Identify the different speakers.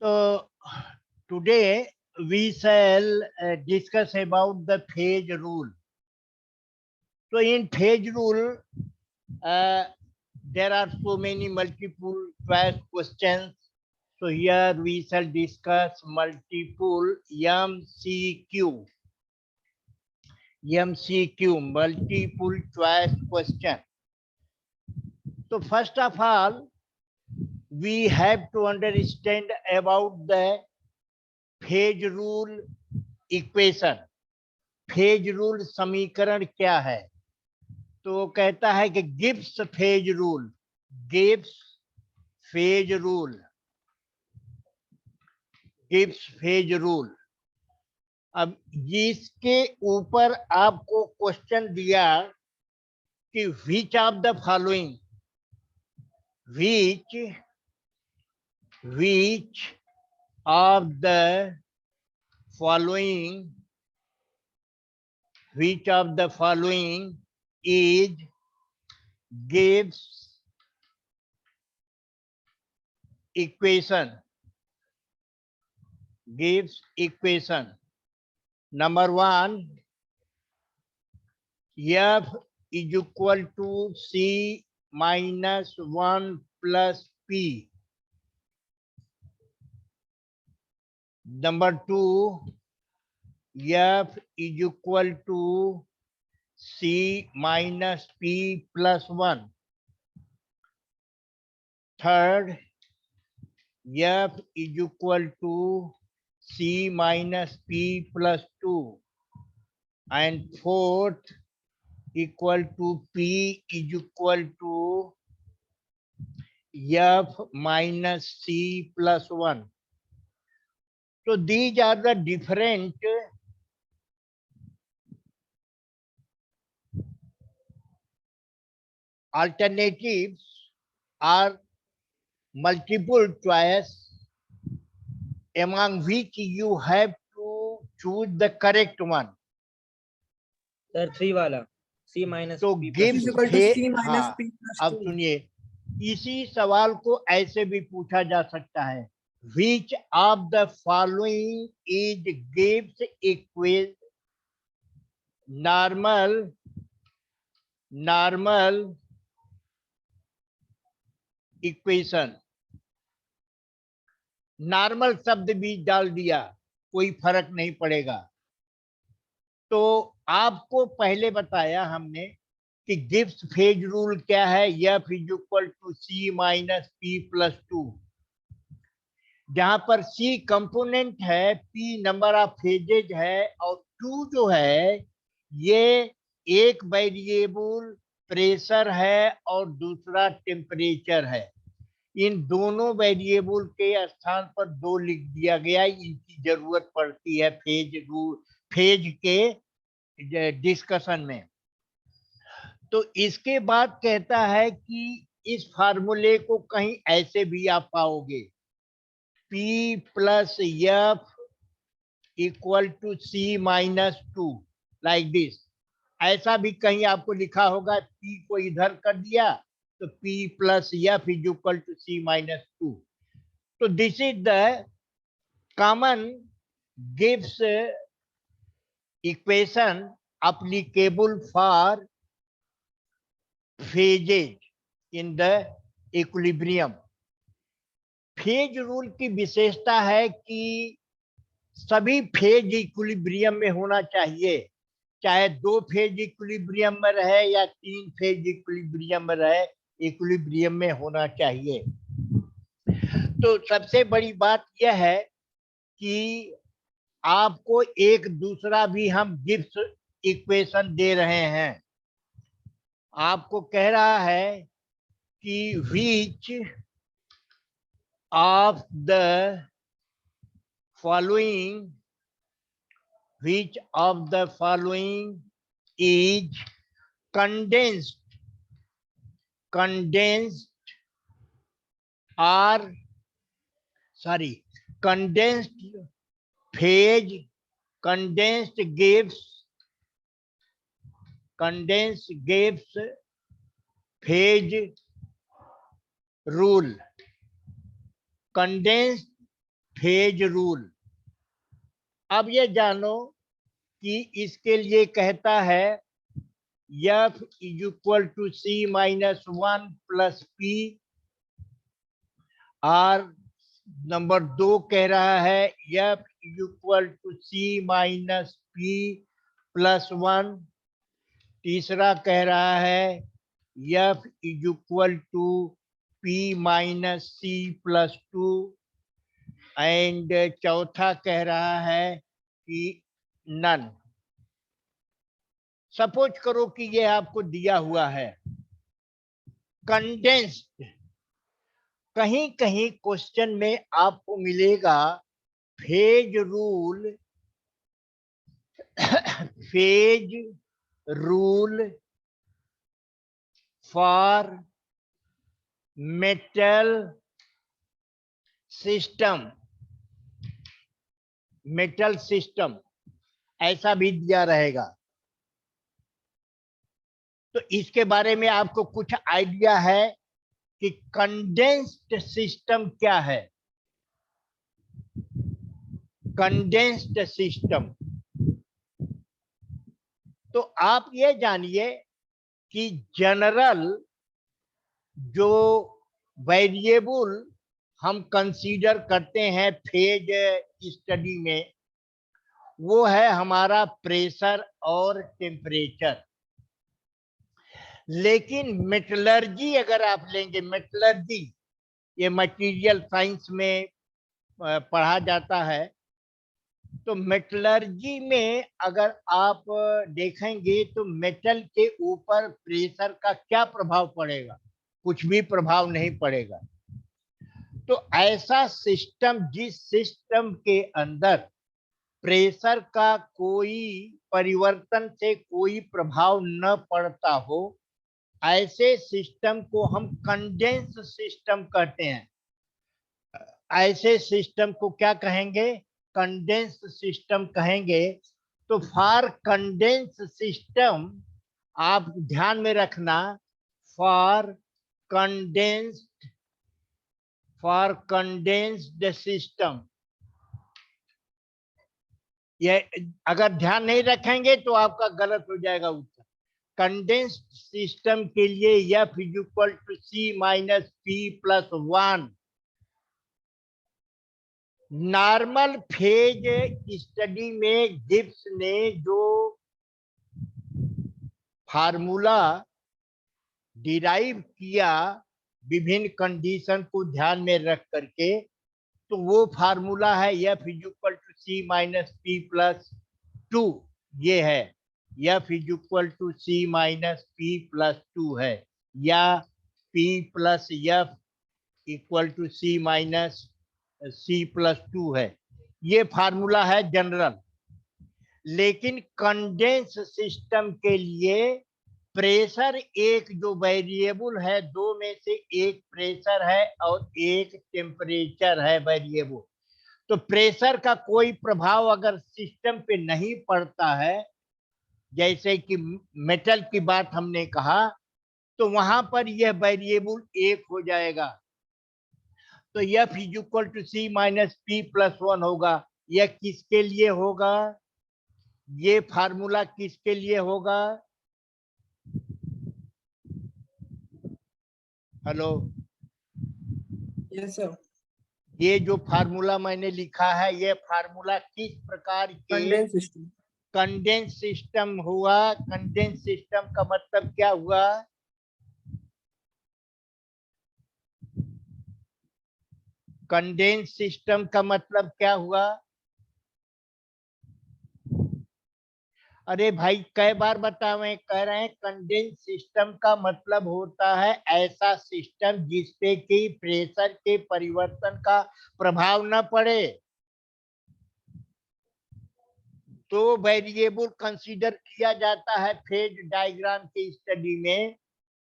Speaker 1: So today we shall discuss about the phase rule. So in phase rule, uh, there are so many multiple choice questions. So here we shall discuss multiple MCQ, multiple choice question. So first of all, we have to understand about the phase rule equation. Phase rule समीकरण क्या है? तो कहता है कि Gibbs phase rule, Gibbs phase rule, Gibbs phase rule. अब इसके ऊपर आपको क्वेश्चन दिया कि which of the following, which of the following, which of the following is gives equation, gives equation. Number one, F is equal to C minus 1 plus P. Number two, F is equal to C minus P plus 1. Third, F is equal to C minus P plus 2. And fourth, equal to P is equal to F minus C plus 1. So these are the different alternatives or multiple choice among which you have to choose the correct one.
Speaker 2: Sir 3 वाला C minus
Speaker 1: तो
Speaker 2: P
Speaker 1: Gibbs
Speaker 2: plus 2.
Speaker 1: फे, हाँ, अब सुनिए, इसी सवाल को ऐसे भी पूछा जा सकता है, which of the following is Gibbs normal equation. Normal शब्द भी डाल दिया, कोई फर्क नहीं पड़ेगा. तो आपको पहले बताया हमने कि गिब्स फेज रूल क्या है. F is equal to C minus P plus 2, जहां पर C कंपोनेंट है, P नंबर ऑफ फेजेज है, और 2 जो है ये एक वेरिएबल प्रेशर है और दूसरा टेम्परेचर है. इन दोनों वेरिएबल के स्थान पर 2 लिख दिया गया. इनकी जरूरत पड़ती है फेज के डिस्कशन में. तो इसके बाद कहता है कि इस फार्मूले को कहीं ऐसे भी आप पाओगे, P plus F equal to C minus 2, like this. ऐसा भी कहीं आपको लिखा होगा, P को इधर कर दिया तो P plus F is equal to C minus 2. तो this is the common Gibbs equation applicable for phases in the equilibrium. Phase rule की विशेषता है कि सभी फेज इक्विलिब्रियम में होना चाहिए, चाहे 2 फेज इक्विलिब्रियम में रहे या 3 फेज इक्विलिब्रियम में रहे, इक्विलिब्रियम में होना चाहिए. तो सबसे बड़ी बात यह है कि आपको एक दूसरा भी हम गिब्स इक्वेशन दे रहे हैं. आपको कह रहा है कि which of the following is condensed phase, condensed gives phase rule. Condensed phase rule. अब ये जानो कि इसके लिए कहता है F is equal to C minus 1 plus P, और नंबर 2 कह रहा है F is equal to C minus P plus 1। तीसरा कह रहा है F is equal to P minus C plus 2, and चौथा कह रहा है कि नन। सपोज करो कि ये आपको दिया हुआ है कंडेंस्ड। कहीं कहीं क्वेश्चन में आपको मिलेगा phase rule, phase rule for metal system, metal system ऐसा भी दिया रहेगा। तो इसके बारे में आपको कुछ आइडिया है कि कंडेंस्ड सिस्टम क्या है? कंडेंस्ड सिस्टम, तो आप ये जानिए कि जनरल जो वेरिएबल हम कंसीडर करते हैं फेज स्टडी में, वो है हमारा प्रेशर और टेम्परेचर। लेकिन मेटलर्जी अगर आप लेंगे, मेटलर्जी ये मटेरियल साइंस में पढ़ा जाता है, तो मेटलर्जी में अगर आप देखेंगे तो मेटल के ऊपर प्रेशर का क्या प्रभाव पड़ेगा? कुछ भी प्रभाव नहीं पड़ेगा। तो ऐसा सिस्टम, जिस सिस्टम के अंदर प्रेशर का कोई परिवर्तन से कोई प्रभाव न पड़ता हो, ऐसे सिस्टम को हम कंडेंस सिस्टम कहते हैं। ऐसे सिस्टम को क्या कहेंगे? कंडेंस सिस्टम कहेंगे। तो फॉर कंडेंस सिस्टम आप ध्यान में रखना, फॉर कंडेंस्ड सिस्टम। ये अगर ध्यान नहीं रखेंगे तो आपका गलत हो जाएगा उत्तर। कंडेंस्ड सिस्टम के लिए F is equal to C minus P plus 1। Normal phase study में गिब्स ने जो फार्मूला डिराइव किया विभिन्न कंडीशन को ध्यान में रख करके, तो वो फार्मूला है F is equal to C minus P plus 2। ये है F is equal to C minus P plus 2 है, या P plus F equal to C minus C plus 2 है। ये फार्मूला है जनरल। लेकिन कंडेंस सिस्टम के लिए प्रेशर एक जो वेरिएबल है, दो में से एक प्रेशर है और एक टेम्परेचर है वेरिएबल। तो प्रेशर का कोई प्रभाव अगर सिस्टम पे नहीं पड़ता है, जैसे कि मेटल की बात हमने कहा, तो वहां पर यह वेरिएबल एक हो जाएगा। तो F is equal to C minus P plus 1 होगा। यह किसके लिए होगा? ये फार्मूला किसके लिए होगा? Hello,
Speaker 2: yes sir.
Speaker 1: ये जो फार्मूला मैंने लिखा है, ये फार्मूला किस प्रकार के
Speaker 2: कंडेंस सिस्टम।
Speaker 1: कंडेंस सिस्टम हुआ? कंडेंस सिस्टम का मतलब क्या हुआ? कंडेंस सिस्टम का मतलब क्या हुआ? अरे भाई, कई बार बतावे, कह रहे हैं कंडेंस सिस्टम का मतलब होता है ऐसा सिस्टम जिसपे कि प्रेशर के परिवर्तन का प्रभाव न पड़े। तो वेरिएबल कंसीडर किया जाता है फेज डायग्राम के स्टडी में,